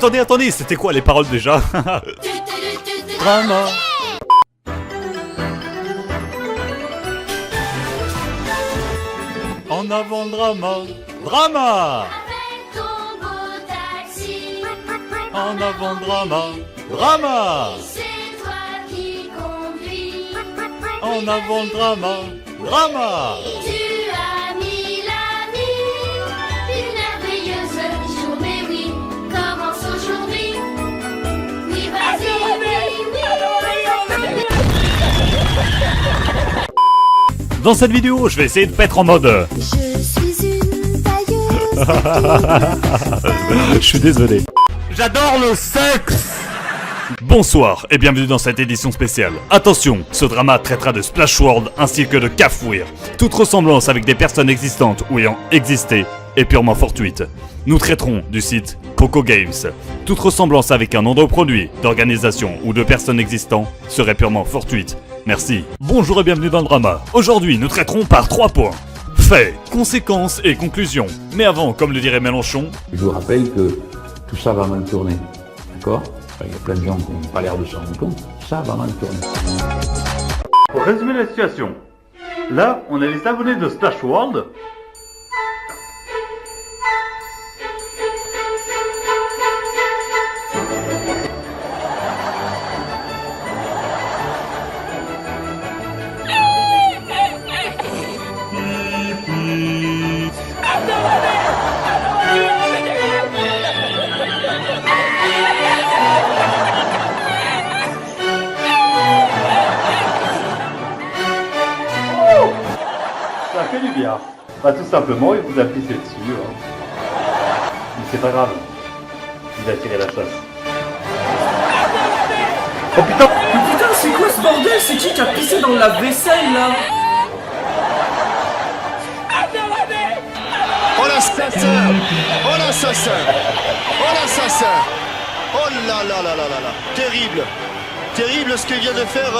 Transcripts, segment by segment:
Attendez, c'était quoi les paroles déjà? Drama. En avant le drama. Drama. En avant le drama. Drama. C'est toi qui conduis. En avant le drama. Drama. Tu as mis la nuit. Une merveilleuse journée, oui. Commence aujourd'hui. Oui, vas-y, oui. Dans cette vidéo, je vais essayer de mettre en mode. Je suis une tailleuse. Je suis désolé. J'adore le sexe. Bonsoir et bienvenue dans cette édition spéciale. Attention, ce drama traitera de Splash World ainsi que de Cafouir. Toute ressemblance avec des personnes existantes ou ayant existé est purement fortuite. Nous traiterons du site Coco Games. Toute ressemblance avec un nom de produit, d'organisation ou de personnes existantes serait purement fortuite. Merci. Bonjour et bienvenue dans le drama. Aujourd'hui, nous traiterons par 3 points. Faits, conséquences et conclusions. Mais avant, comme le dirait Mélenchon... Je vous rappelle que tout ça va mal tourner. D'accord ? Il y a plein de gens qui n'ont pas l'air de s'en rendre compte. Ça va mal tourner. Pour résumer la situation, là, on a les abonnés de Splash World. Ça fait du bien. Bah tout simplement, il vous a pissé dessus. Hein. Mais c'est pas grave. Il a tiré la chasse. Oh putain! Mais putain, c'est quoi ce bordel? C'est qui a pissé dans la vaisselle là? Oh l'assassin! Oh l'assassin! Oh l'assassin! Oh là là là là là là! Terrible! Terrible ce que vient de faire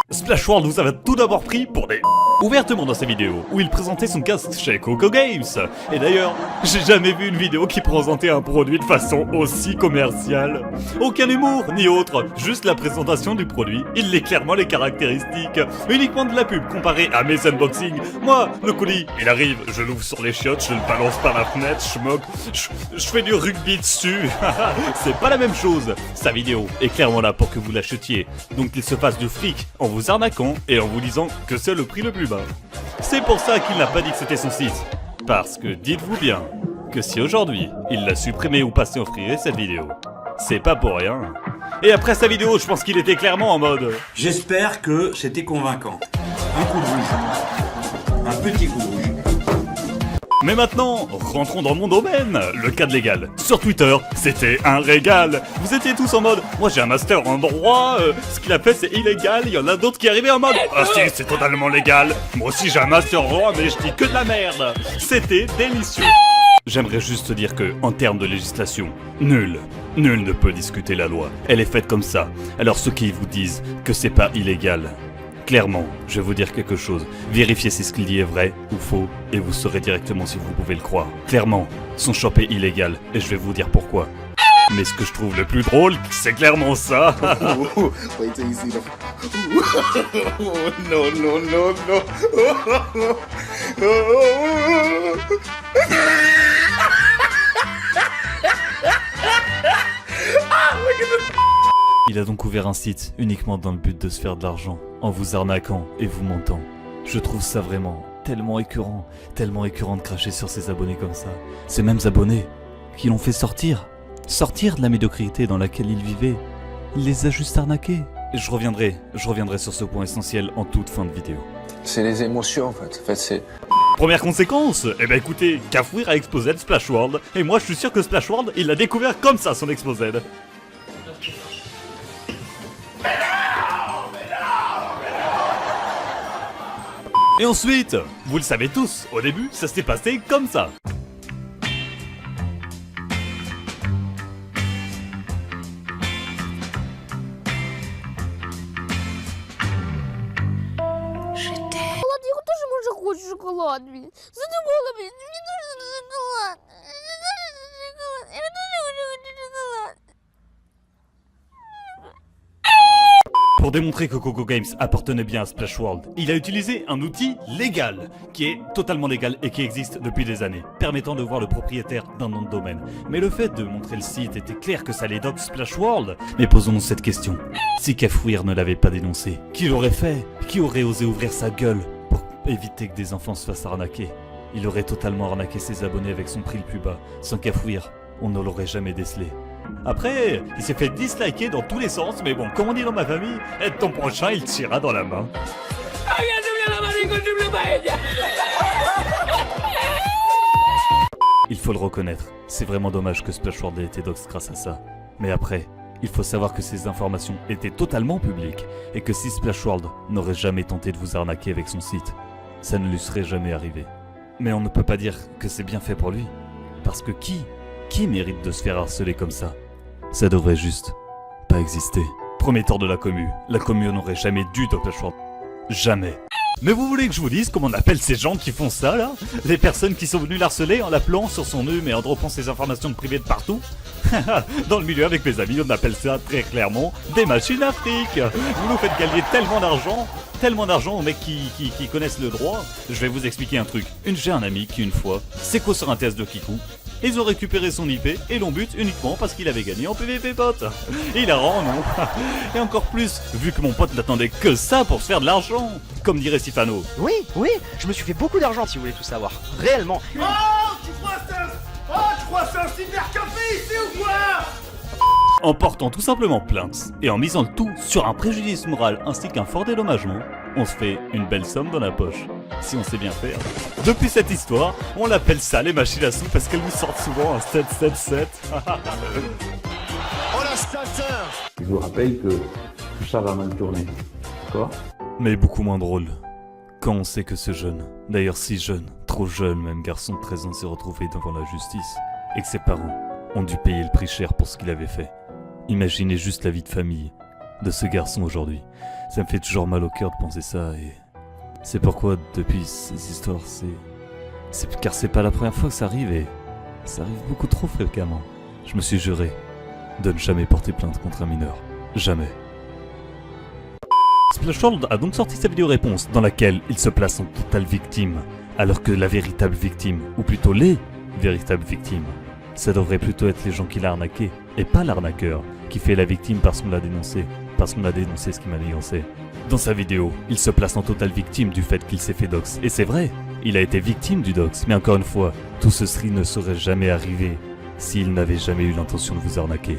Splash World vous avait tout d'abord pris pour des... ouvertement dans sa vidéo, où il présentait son casque chez Coco Games. Et d'ailleurs, j'ai jamais vu une vidéo qui présentait un produit de façon aussi commerciale. Aucun humour, ni autre, juste la présentation du produit. Il lit clairement les caractéristiques. Uniquement de la pub comparé à mes unboxings. Moi, le colis, il arrive, je l'ouvre sur les chiottes, je le balance par la fenêtre, je fais du rugby dessus. C'est pas la même chose. Sa vidéo est clairement là pour que vous l'achetiez. Donc qu'il se fasse du fric en vous arnaquant et en vous disant que c'est le prix le plus bas. C'est pour ça qu'il n'a pas dit que c'était son site. Parce que dites-vous bien que si aujourd'hui il l'a supprimé ou passé en free cette vidéo, c'est pas pour rien. Et après sa vidéo, je pense qu'il était clairement en mode... J'espère que c'était convaincant. Un coup de rouge. Un petit coup de rouge. Mais maintenant, rentrons dans mon domaine, le cadre légal. Sur Twitter, c'était un régal. Vous étiez tous en mode, moi j'ai un master en droit, ce qu'il a fait c'est illégal. Il y en a d'autres qui arrivaient en mode, ah si, c'est totalement légal. Moi aussi j'ai un master en droit, mais je dis que de la merde. C'était délicieux. J'aimerais juste dire que, en termes de législation, nul ne peut discuter la loi. Elle est faite comme ça. Alors ceux qui vous disent que c'est pas illégal, clairement, je vais vous dire quelque chose. Vérifiez si ce qu'il dit est vrai ou faux, et vous saurez directement si vous pouvez le croire. Clairement, son shop est illégal, et je vais vous dire pourquoi. Mais ce que je trouve le plus drôle, c'est clairement ça. Wait till you see the... Oh, no, no, no, no. Il a donc ouvert un site uniquement dans le but de se faire de l'argent, en vous arnaquant et vous mentant. Je trouve ça vraiment tellement écœurant de cracher sur ses abonnés comme ça. Ces mêmes abonnés qui l'ont fait sortir de la médiocrité dans laquelle il vivait. Il les a juste arnaqués. Et je reviendrai sur ce point essentiel en toute fin de vidéo. C'est les émotions en fait c'est... Première conséquence, eh ben écoutez, Cafouir a exposé Splash World, et moi je suis sûr que Splash World, il l'a découvert comme ça son exposé. Et ensuite, vous le savez tous, au début, ça s'est passé comme ça. Я тоже хочу шоколад. Задумала, мне нужен шоколад. Pour démontrer que Coco Games appartenait bien à Splash World, il a utilisé un outil légal, qui est totalement légal et qui existe depuis des années, permettant de voir le propriétaire d'un nom de domaine. Mais le fait de montrer le site était clair que ça allait dox Splash World. Mais posons-nous cette question. Si Kafouir ne l'avait pas dénoncé, qui l'aurait fait? Qui aurait osé ouvrir sa gueule pour éviter que des enfants se fassent arnaquer? Il aurait totalement arnaqué ses abonnés avec son prix le plus bas. Sans Kafouir, on ne l'aurait jamais décelé. Après, il s'est fait disliker dans tous les sens, mais bon, comme on dit dans ma famille, ton prochain, il tirera dans la main. Il faut le reconnaître, c'est vraiment dommage que Splash World ait été dox grâce à ça. Mais après, il faut savoir que ces informations étaient totalement publiques, et que si Splash World n'aurait jamais tenté de vous arnaquer avec son site, ça ne lui serait jamais arrivé. Mais on ne peut pas dire que c'est bien fait pour lui, parce que qui mérite de se faire harceler comme ça? Ça devrait juste pas exister. Premier tort de la commu n'aurait jamais dû dox Splash World. Jamais. Mais vous voulez que je vous dise comment on appelle ces gens qui font ça là? Les personnes qui sont venues l'harceler en l'appelant sur son nœud et en droppant ses informations privées de partout? Dans le milieu avec mes amis on appelle ça très clairement des machines à fric. Vous nous faites gagner tellement d'argent aux mecs qui connaissent le droit. Je vais vous expliquer un truc. J'ai un ami qui une fois s'est co sur un test de Kikou. Ils ont récupéré son IP et l'ont but uniquement parce qu'il avait gagné en PVP pote. Hilarant, non? Et encore plus, vu que mon pote n'attendait que ça pour se faire de l'argent. Comme dirait Sifano. Oui, je me suis fait beaucoup d'argent si vous voulez tout savoir. Réellement. Oh, tu crois que c'est un cybercafé ici ou quoi? En portant tout simplement plainte et en misant le tout sur un préjudice moral ainsi qu'un fort dédommagement, on se fait une belle somme dans la poche, si on sait bien faire. Depuis cette histoire, on l'appelle ça les machines à sous parce qu'elles nous sortent souvent un 777. Oh la stateur! Je vous rappelle que tout ça va mal tourner. D'accord? Mais beaucoup moins drôle, quand on sait que ce jeune, d'ailleurs si jeune, trop jeune même garçon de 13 ans s'est retrouvé devant la justice, et que ses parents ont dû payer le prix cher pour ce qu'il avait fait. Imaginez juste la vie de famille de ce garçon aujourd'hui. Ça me fait toujours mal au cœur de penser ça et c'est pourquoi depuis ces histoires car c'est pas la première fois que ça arrive et ça arrive beaucoup trop fréquemment. Je me suis juré de ne jamais porter plainte contre un mineur. Jamais. Splash World a donc sorti sa vidéo réponse dans laquelle il se place en totale victime alors que la véritable victime, ou plutôt les véritables victimes, ça devrait plutôt être les gens qui l'ont arnaqué et pas l'arnaqueur qui fait la victime parce qu'on l'a dénoncé ce qui m'a dénoncé. Dans sa vidéo, il se place en totale victime du fait qu'il s'est fait dox. Et c'est vrai, il a été victime du dox, mais encore une fois, tout ceci ne serait jamais arrivé s'il n'avait jamais eu l'intention de vous arnaquer.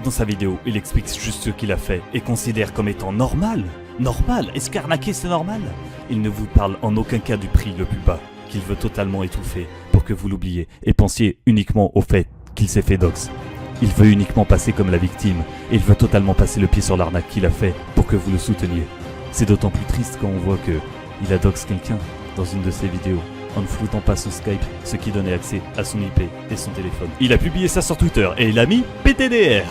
Dans sa vidéo, il explique juste ce qu'il a fait et considère comme étant normal. Normal? Est-ce qu'arnaquer c'est normal? Il ne vous parle en aucun cas du prix le plus bas, qu'il veut totalement étouffer pour que vous l'oubliez et pensiez uniquement au fait qu'il s'est fait dox. Il veut uniquement passer comme la victime, et il veut totalement passer le pied sur l'arnaque qu'il a fait pour que vous le souteniez. C'est d'autant plus triste quand on voit que il a dox quelqu'un dans une de ses vidéos, en ne floutant pas son Skype, ce qui donnait accès à son IP et son téléphone. Il a publié ça sur Twitter, et il a mis PTDR.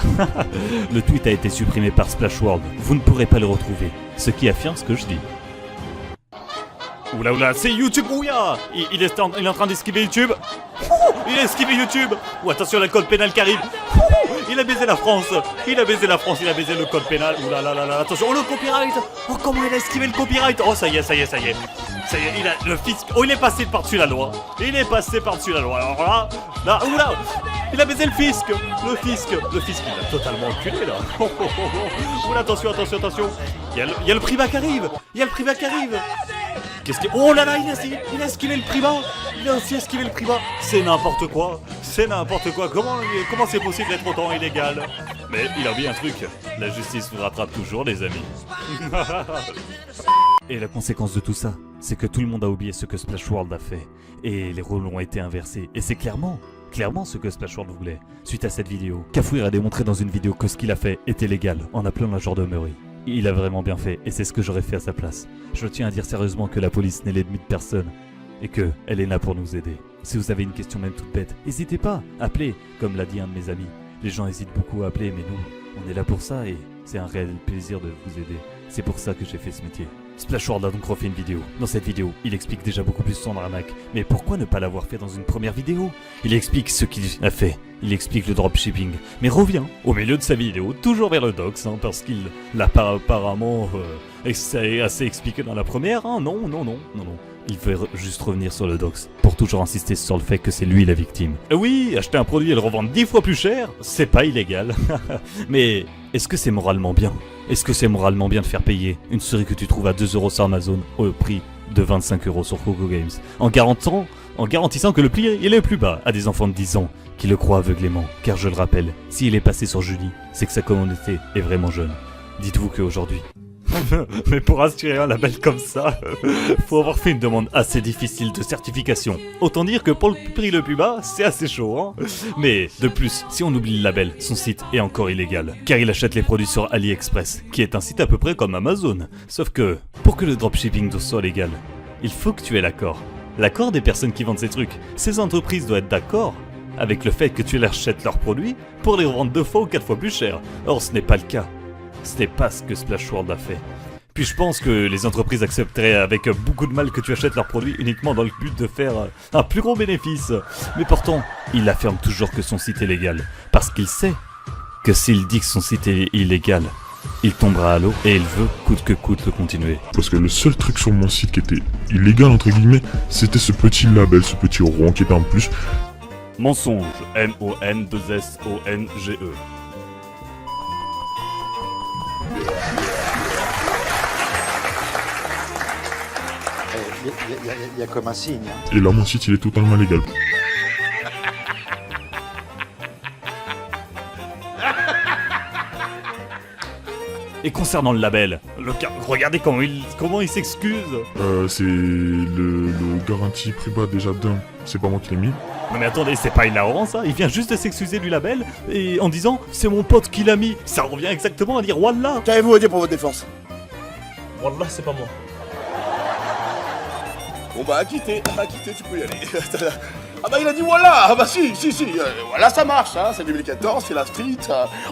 Le tweet a été supprimé par Splash World, vous ne pourrez pas le retrouver, ce qui affirme ce que je dis. Oula, c'est YouTube, ouya! Il est en train d'esquiver YouTube. Il a esquivé YouTube. Ou attention, le code pénal qui arrive. Il a baisé la France. Il a baisé le code pénal. Oula, attention, le copyright. Oh, comment il a esquivé le copyright. Oh, ça y est. Il a le fisc. Oh, il est passé par-dessus la loi. Alors là, oula, il a baisé le fisc. Le fisc, il a totalement enculé là. Oula, attention. Il y a le privat qui arrive. Qu'est-ce que... Oh là là, il a esquivé le privat. Il a aussi esquivé le privat. C'est n'importe quoi. Comment c'est possible d'être autant illégal? Mais il a oublié un truc. La justice vous rattrape toujours, les amis. Et la conséquence de tout ça, c'est que tout le monde a oublié ce que Splash World a fait. Et les rôles ont été inversés. Et c'est clairement ce que Splash World voulait. Suite à cette vidéo, Kafouir a démontré dans une vidéo que ce qu'il a fait était légal, en appelant la gendarmerie. Il a vraiment bien fait, et c'est ce que j'aurais fait à sa place. Je tiens à dire sérieusement que la police n'est l'ennemi de personne, et que elle est là pour nous aider. Si vous avez une question même toute bête, n'hésitez pas, appelez, comme l'a dit un de mes amis. Les gens hésitent beaucoup à appeler, mais nous, on est là pour ça, et c'est un réel plaisir de vous aider. C'est pour ça que j'ai fait ce métier. Splash World a donc refait une vidéo. Dans cette vidéo, il explique déjà beaucoup plus son arnaque. Mais pourquoi ne pas l'avoir fait dans une première vidéo? Il explique ce qu'il a fait. Il explique le dropshipping. Mais revient au milieu de sa vidéo, toujours vers le docs, parce qu'il l'a pas apparemment assez expliqué dans la première. Non. Il veut juste revenir sur le docs pour toujours insister sur le fait que c'est lui la victime. Oui, acheter un produit et le revendre 10 fois plus cher, c'est pas illégal. Mais est-ce que c'est moralement bien? Est-ce que c'est moralement bien de faire payer une série que tu trouves à 2 € sur Amazon au prix de 25 € sur Coco Games en garantissant que le prix il est plus bas à des enfants de 10 ans qui le croient aveuglément? Car je le rappelle, s'il est passé sur Julie, c'est que sa communauté est vraiment jeune. Dites-vous qu'aujourd'hui... Mais pour aspirer un label comme ça, faut avoir fait une demande assez difficile de certification. Autant dire que pour le prix le plus bas, c'est assez chaud, hein. Mais de plus, si on oublie le label, son site est encore illégal. Car il achète les produits sur AliExpress, qui est un site à peu près comme Amazon. Sauf que, pour que le dropshipping soit légal, il faut que tu aies l'accord. L'accord des personnes qui vendent ces trucs. Ces entreprises doivent être d'accord avec le fait que tu leur achètes leurs produits pour les revendre 2 fois ou 4 fois plus cher. Or, ce n'est pas le cas. Ce n'est pas ce que Splash World a fait. Puis je pense que les entreprises accepteraient avec beaucoup de mal que tu achètes leurs produits uniquement dans le but de faire un plus gros bénéfice. Mais pourtant, il affirme toujours que son site est légal. Parce qu'il sait que s'il dit que son site est illégal, il tombera à l'eau et il veut coûte que coûte le continuer. Parce que le seul truc sur mon site qui était illégal entre guillemets, c'était ce petit label, ce petit rond qui était en plus. Mensonge, MON2SONGE. Il y a comme un signe. Et là mon site il est totalement légal. Et concernant le label, regardez comment il s'excuse. C'est le garantie prix bas déjà d'un, c'est pas moi qui l'ai mis. Non mais attendez, c'est pas hilarant ça? Il vient juste de s'excuser du label et en disant c'est mon pote qui l'a mis. Ça revient exactement à dire Wallah. Qu'avez-vous à dire pour votre défense? Wallah, c'est pas moi. Bon bah, à quitter, tu peux y aller. Ah bah il a dit voilà, ah bah si, voilà ça marche, hein, c'est 2014, c'est la street.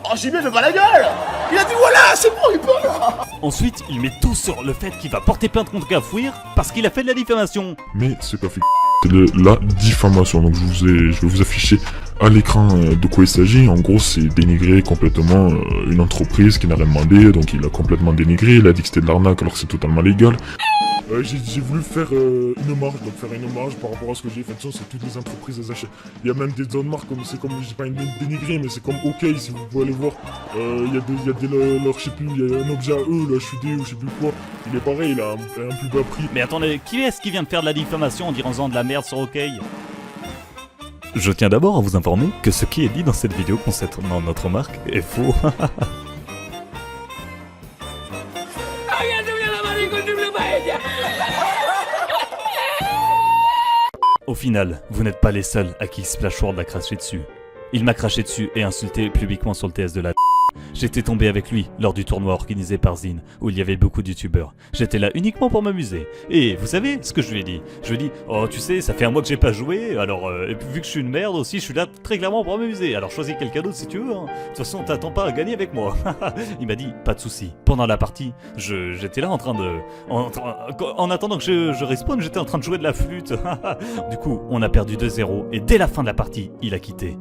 Oh JB, je veux pas la gueule. Il a dit voilà, c'est bon, il peut là. Ensuite, il met tout sur le fait qu'il va porter plainte contre Gafouir parce qu'il a fait de la diffamation. Mais ce qu'a fait c'est la diffamation, donc je vais vous afficher à l'écran de quoi il s'agit. En gros c'est dénigrer complètement une entreprise qui n'a rien demandé, donc il a complètement dénigré, il a dit que c'était de l'arnaque alors que c'est totalement légal. J'ai voulu faire une hommage, par rapport à ce que j'ai fait. De toute façon, c'est toutes les entreprises, elles achètent. Il y a même des zones marques, c'est comme, je dis pas dénigré, mais c'est comme OK, si vous pouvez aller voir. Il y a des je sais plus, il y a un objet à eux, là, HUD ou je sais plus quoi. Il est pareil, il a un plus bas prix. Mais attendez, qui est-ce qui vient de faire de la diffamation en disant de la merde sur OK? Je tiens d'abord à vous informer que ce qui est dit dans cette vidéo concernant notre marque est faux. Au final, vous n'êtes pas les seuls à qui Splash World a craché dessus. Il m'a craché dessus et insulté publiquement sur le TS de la J'étais tombé avec lui lors du tournoi organisé par Zine, où il y avait beaucoup de youtubeurs. J'étais là uniquement pour m'amuser. Et vous savez ce que je lui ai dit? Je lui ai dit, oh tu sais, ça fait un mois que j'ai pas joué, alors et puis, vu que je suis une merde aussi, je suis là très clairement pour m'amuser. Alors choisis quelqu'un d'autre si tu veux, hein. De toute façon, t'attends pas à gagner avec moi. Il m'a dit, pas de soucis. Pendant la partie, j'étais là en train de... En attendant que je respawn, j'étais en train de jouer de la flûte. Du coup, on a perdu 2-0, et dès la fin de la partie, il a quitté.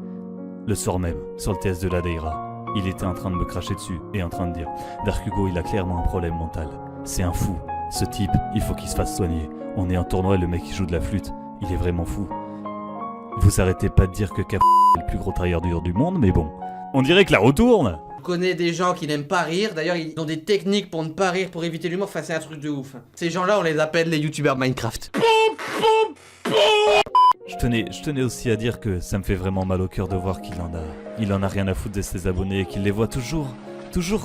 Le soir même, sur le TS de la Deira, il était en train de me cracher dessus et en train de dire « Dark Hugo, il a clairement un problème mental. C'est un fou. Ce type, il faut qu'il se fasse soigner. On est en tournoi et le mec qui joue de la flûte, il est vraiment fou. » Vous arrêtez pas de dire que Cap est le plus gros tryharder du monde, mais bon. On dirait que la retourne. Je connais des gens qui n'aiment pas rire, d'ailleurs ils ont des techniques pour ne pas rire, pour éviter l'humour, enfin c'est un truc de ouf. Ces gens-là, on les appelle les youtubeurs Minecraft. Je tenais aussi à dire que ça me fait vraiment mal au cœur de voir qu'il en a rien à foutre de ses abonnés et qu'il les voit toujours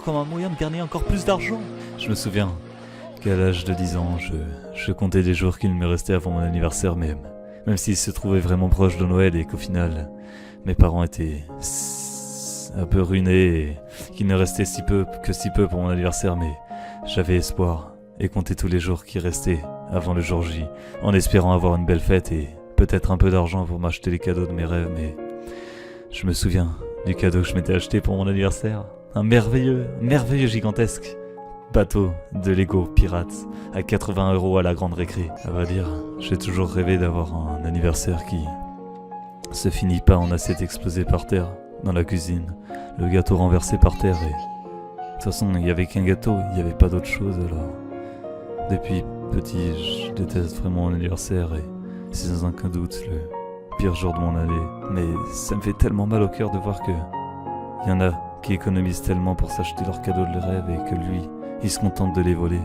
comme un moyen de gagner encore plus d'argent. Je me souviens qu'à l'âge de 10 ans, je comptais les jours qu'il me restait avant mon anniversaire même s'il se trouvait vraiment proche de Noël et qu'au final, mes parents étaient un peu ruinés et qu'il ne restait si peu pour mon anniversaire, mais j'avais espoir et comptais tous les jours qui restaient avant le jour J, en espérant avoir une belle fête et peut-être un peu d'argent pour m'acheter les cadeaux de mes rêves, mais je me souviens du cadeau que je m'étais acheté pour mon anniversaire. Un merveilleux gigantesque bateau de Lego pirate à 80 € à la grande récré. À vrai dire, j'ai toujours rêvé d'avoir un anniversaire qui se finit pas en assiette explosée par terre dans la cuisine, le gâteau renversé par terre et... De toute façon, il n'y avait qu'un gâteau, il n'y avait pas d'autre chose alors... Depuis petit, je déteste vraiment mon anniversaire et c'est sans aucun doute le pire jour de mon année. Mais ça me fait tellement mal au cœur de voir que il y en a qui économisent tellement pour s'acheter leurs cadeaux de rêve et que lui, il se contente de les voler.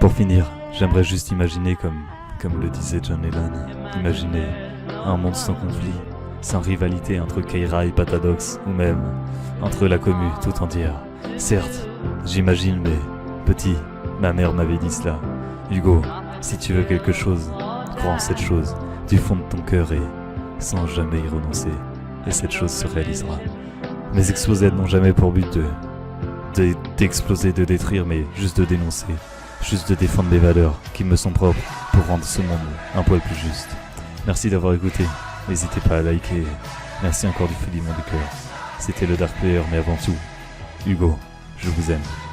Pour finir, j'aimerais juste imaginer comme le disait John Lennon, imaginer un monde sans conflit, sans rivalité entre Keira et Patadox, ou même entre la commu tout entière. Certes, j'imagine, mais petit, ma mère m'avait dit cela. Hugo, si tu veux quelque chose, crois en cette chose, du fond de ton cœur et sans jamais y renoncer. Et cette chose se réalisera. Mes exposés n'ont jamais pour but d'exploser, de détruire, mais juste de dénoncer. Juste de défendre mes valeurs qui me sont propres pour rendre ce monde un poil plus juste. Merci d'avoir écouté. N'hésitez pas à liker. Merci encore du fond du cœur. C'était le Dark Player, mais avant tout, Hugo, je vous aime.